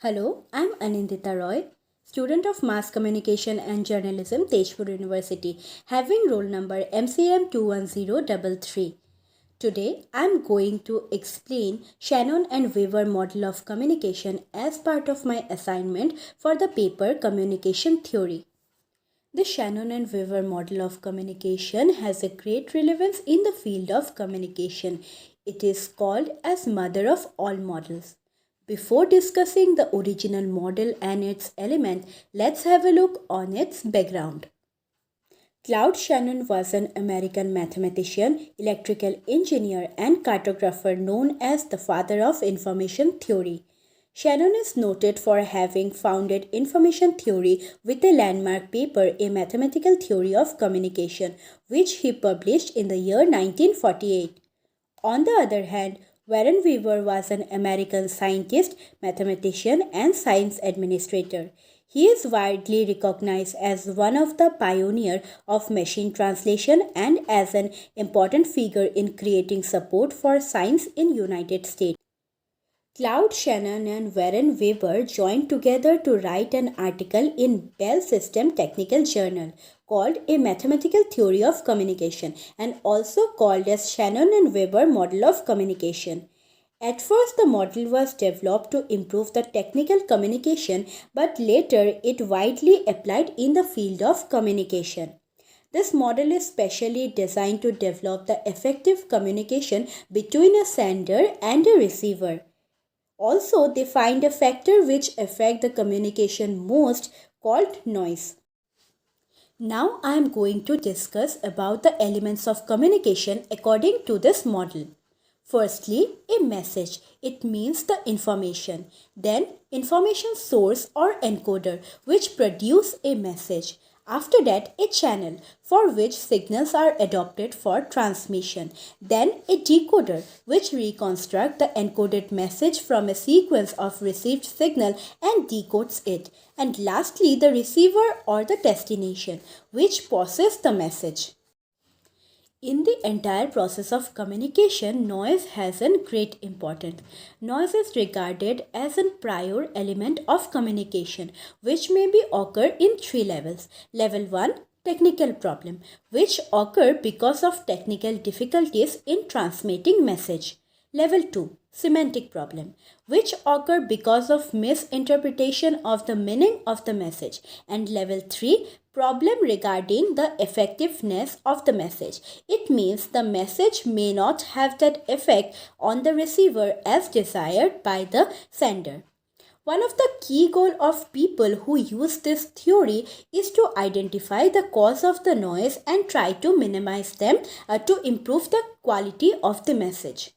Hello, I'm Anindita Roy, student of Mass Communication and Journalism, Tejpur University, having roll number MCM 21033. Today, I'm going to explain Shannon and Weaver model of communication as part of my assignment for the paper Communication Theory. The Shannon and Weaver model of communication has a great relevance in the field of communication. It is called as mother of all models. Before discussing the original model and its element, let's have a look on its background. Claude Shannon was an American mathematician, electrical engineer, and cartographer known as the father of information theory. Shannon is noted for having founded information theory with a landmark paper, A Mathematical Theory of Communication, which he published in the year 1948. On the other hand, Warren Weaver was an American scientist, mathematician, and science administrator. He is widely recognized as one of the pioneers of machine translation and as an important figure in creating support for science in United States. Claude Shannon and Warren Weber joined together to write an article in Bell System Technical Journal called A Mathematical Theory of Communication and also called as Shannon and Weber Model of Communication. At first, the model was developed to improve the technical communication, but later it widely applied in the field of communication. This model is specially designed to develop the effective communication between a sender and a receiver. Also, they find a factor which affect the communication most called noise. Now I am going to discuss about the elements of communication according to this model. Firstly, a message. It means the information. Then, information source or encoder which produce a message. After that, a channel for which signals are adopted for transmission. Then, a decoder which reconstructs the encoded message from a sequence of received signal and decodes it. And lastly, the receiver or the destination which processes the message. In the entire process of communication, noise has a great importance. Noise is regarded as a prior element of communication, which may be occur in three levels. Level 1, technical problem, which occur because of technical difficulties in transmitting message. Level 2, semantic problem, which occur because of misinterpretation of the meaning of the message. And level 3, problem regarding the effectiveness of the message. It means the message may not have that effect on the receiver as desired by the sender. One of the key goals of people who use this theory is to identify the cause of the noise and try to minimize them to improve the quality of the message.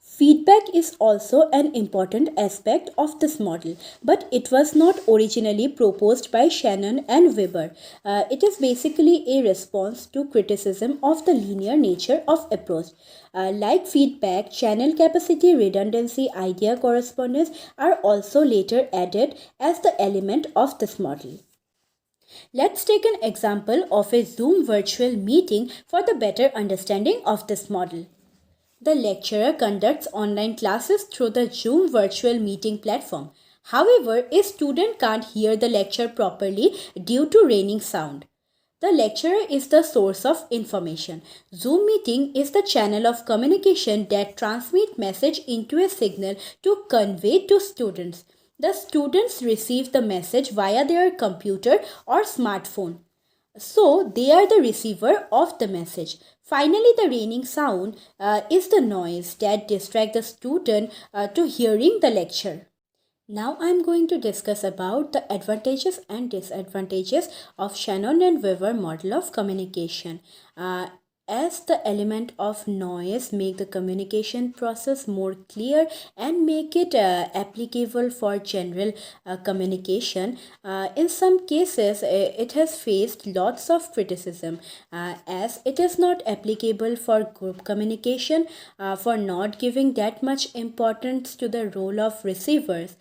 Feedback is also an important aspect of this model, but it was not originally proposed by Shannon and Weber. It is basically a response to criticism of the linear nature of approach. Like feedback, channel capacity, redundancy, idea correspondence are also later added as the element of this model. Let's take an example of a Zoom virtual meeting for the better understanding of this model. The lecturer conducts online classes through the Zoom virtual meeting platform. However, a student can't hear the lecture properly due to raining sound. The lecturer is the source of information. Zoom meeting is the channel of communication that transmits message into a signal to convey to students. The students receive the message via their computer or smartphone. So they are the receiver of the message. Finally, the raining sound is the noise that distracts the student to hearing the lecture. Now I am going to discuss about the advantages and disadvantages of Shannon and Weaver model of communication. As the element of noise make the communication process more clear and make it applicable for general communication, in some cases it has faced lots of criticism as it is not applicable for group communication, for not giving that much importance to the role of receivers.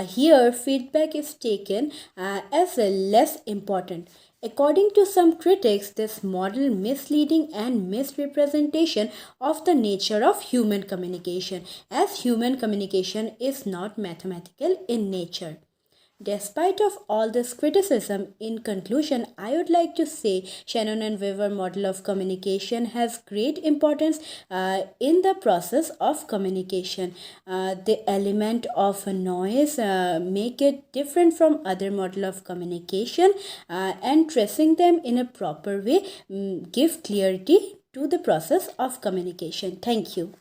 Here feedback is taken as less important. According to some critics, this model misleading and misrepresentation of the nature of human communication, as human communication is not mathematical in nature. Despite of all this criticism, in conclusion, I would like to say Shannon and Weaver model of communication has great importance in the process of communication. The element of noise make it different from other model of communication, and tracing them in a proper way give clarity to the process of communication. Thank you.